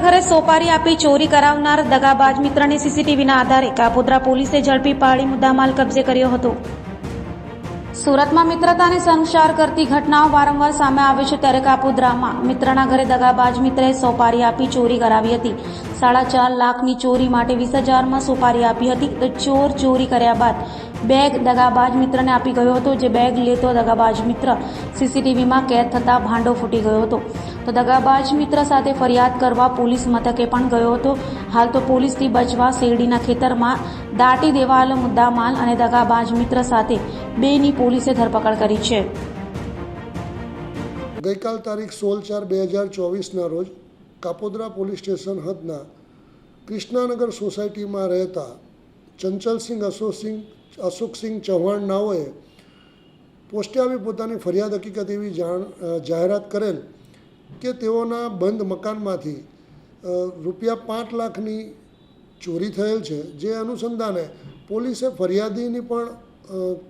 ઘરે સોપારી આપી ચોરી કરાવનાર દગાબાજ મિત્રને સીસીટીવીના આધારે કાપોદ્રા પોલીસે ઝડપી પાડી મુદ્દામાલ કબજે કર્યો હતો। સુરતમાં મિત્રતાને સંચાર કરતી ઘટનાઓ વારંવાર સામે આવે છે, ત્યારે કાપોદ્રામાં મિત્રના ઘરે દગાબાજ મિત્રએ સોપારી આપી ચોરી કરાવી હતી। 4.5 લાખની ચોરી માટે 20,000માં સોપારી આપી હતી, તો ચોર ચોરી કર્યા બાદ બેગ દગાબાજ મિત્રને આપી ગયો હતો, જે બેગ લેતો દગાબાજ મિત્ર સીસીટીવીમાં કેદ થતા ભાંડો ફૂટી ગયો હતો। તો દગાબાજ મિત્ર સાથે ફરિયાદ કરવા પોલીસ મથકે પણ ગયો હતો। હાલ તો પોલીસથી બચવા શેરડીના ખેતરમાં દાટી દેવાયેલો મુદ્દામાલ અને દગાબાજ મિત્ર સાથે બેની પોલીસે ધરપકડ કરી છે। ગઈકાલ તારીખ 16/4/2024ના રોજ કાપોદ્રા પોલીસ સ્ટેશન હદના કૃષ્ણાનગર સોસાયટીમાં રહેતા ચંચલસિંહ અશોકસિંહ ચૌહાણ નાઓએ પોસ્ટે આવી પોતાની ફરિયાદ હકીકત એવી જાહેરાત કરેલ કે તેઓના બંધ મકાનમાંથી ₹5 લાખની ચોરી થયેલ છે। જે અનુસંધાને પોલીસે ફરિયાદીની પણ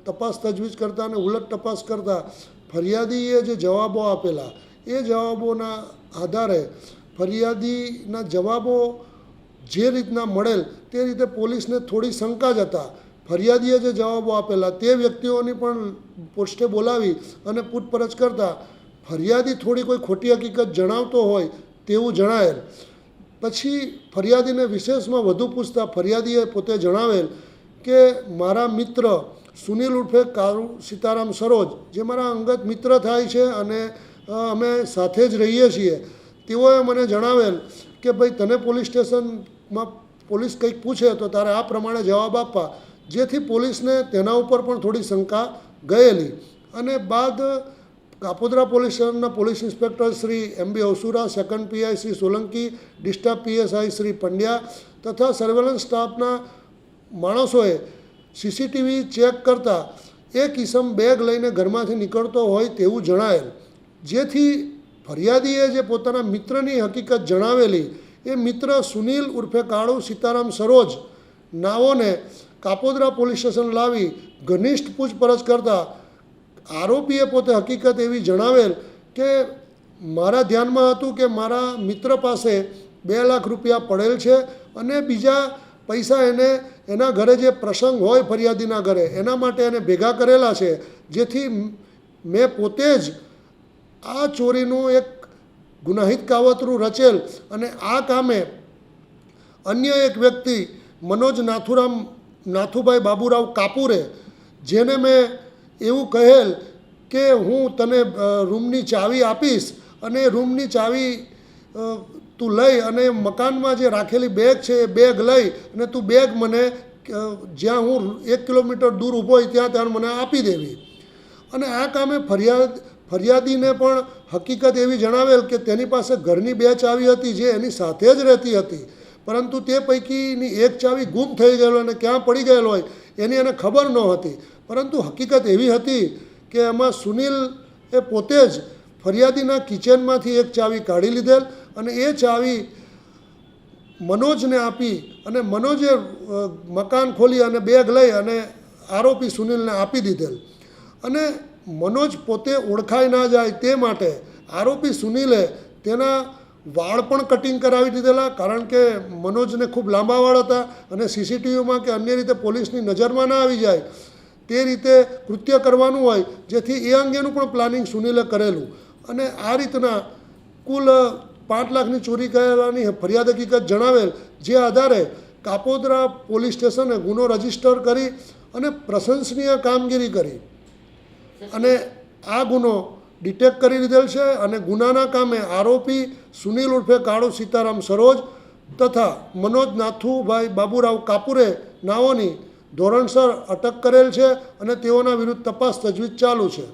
તપાસ તજવીજ કરતા અને ઉલટ તપાસ કરતા ફરિયાદીએ જે જવાબો આપેલા એ જવાબોના આધારે ફરિયાદીના જવાબો જે રીતના મળેલ તે રીતે પોલીસને થોડી શંકા જ હતા। ફરિયાદીએ જે જવાબો આપેલા તે વ્યક્તિઓની પણ પોસ્ટે બોલાવી અને પૂછપરછ કરતા ફરિયાદી થોડી કોઈ ખોટી હકીકત જણાવતો હોય તેવું જણાયેલ। પછી ફરિયાદીને વિશેષમાં વધુ પૂછતા ફરિયાદીએ પોતે જણાવેલ કે મારા મિત્ર સુનિલ ઉર્ફે કાળુ સીતારામ સરોજ, જે મારા અંગત મિત્ર થાય છે અને અમે સાથે જ રહીએ છીએ, તેઓએ મને જણાવેલ કે ભાઈ તને પોલીસ સ્ટેશનમાં પોલીસ કંઈક પૂછે તો તારે આ પ્રમાણે જવાબ આપવા, જેથી પોલીસને તેના ઉપર પણ થોડી શંકા ગયેલી। અને બાદ કાપોદ્રા પોલીસ સ્ટેશનના police inspector Shri MB Avasura, second PI Shri Solanki, district PSI Shri Pandya તથા સર્વેલન્સ સ્ટાફના માણસોએ સીસીટીવી ચેક કરતાં એક ઈસમ બેગ લઈને ઘરમાંથી નીકળતો હોય તેવું જણાયેલ। જેથી ફરિયાદીએ જે પોતાના મિત્રની હકીકત જણાવેલી એ મિત્ર સુનિલ ઉર્ફે કાળુ સીતારામ સરોજ નાઓને કાપોદ્રા પોલીસ સ્ટેશન લાવી ઘનિષ્ઠ પૂછપરછ કરતાં આરોપીએ પોતે હકીકત એવી જણાવેલ કે મારા ધ્યાનમાં હતું કે મારા મિત્ર પાસે ₹2 લાખ પડેલ છે અને બીજા પૈસા એને એના ઘરે જે પ્રસંગ હોય ફરિયાદીના ઘરે એના માટે એને ભેગા કરેલા છે, જેથી મેં પોતે જ આ ચોરીનું એક ગુનાહિત કાવતરું રચેલ અને આ કામે અન્ય એક વ્યક્તિ મનોજ નાથુભાઈ બાબુરાવ કાપુરે, જેને મેં એવું કહેલ કે હું તને રૂમની ચાવી આપીશ અને રૂમની ચાવી તું લઈ અને મકાનમાં જે રાખેલી બેગ છે એ બેગ લઈ અને તું બેગ મને જ્યાં હું 1 કિલોમીટર દૂર ઊભો હોય ત્યાં મને આપી દેવી। અને આ કામે ફરિયાદીને પણ હકીકત એવી જણાવેલ કે તેની પાસે ઘરની 2 ચાવી હતી જે એની સાથે જ રહેતી હતી, પરંતુ તે પૈકીની એક ચાવી ગુમ થઈ ગયેલો અને ક્યાં પડી ગયેલો હોય એની એને ખબર ન હતી। પરંતુ હકીકત એવી હતી કે એમાં સુનિલ એ પોતે જ ફરિયાદીના કિચનમાંથી એક ચાવી કાઢી લીધેલ અને એ ચાવી મનોજને આપી અને મનોજે મકાન ખોલી અને બેગ લઈ અને આરોપી સુનિલને આપી દીધેલ। અને મનોજ પોતે ઓળખાઈ ના જાય તે માટે આરોપી સુનિલે તેના વાળ પણ કટિંગ કરાવી દીધેલા, કારણ કે મનોજને ખૂબ લાંબા વાળ હતા અને સીસીટીવીમાં કે અન્ય રીતે પોલીસની નજરમાં ના આવી જાય તે રીતે કૃત્ય કરવાનું હોય, જેથી એ અંગેનું પણ પ્લાનિંગ સુનિલે કરેલું। અને આ રીતના કુલ 5 લાખની ચોરી કરેલાની ફરિયાદ હકીકત જણાવેલ, જે આધારે કાપોદ્રા પોલીસ સ્ટેશને ગુનો રજીસ્ટર કરી અને પ્રશંસનીય કામગીરી કરી અને આ ગુનો ડિટેક્ટ કરી લીધેલ છે અને ગુનાના કામે આરોપી સુનિલ ઉર્ફે કાળુ સીતારામ સરોજ તથા મનોજ નાથુભાઈ બાબુરાવ કાપુરે નાઓની ધોરણસર અટક કરેલ છે અને તેઓના વિરુદ્ધ તપાસ તજવીજ ચાલુ છે।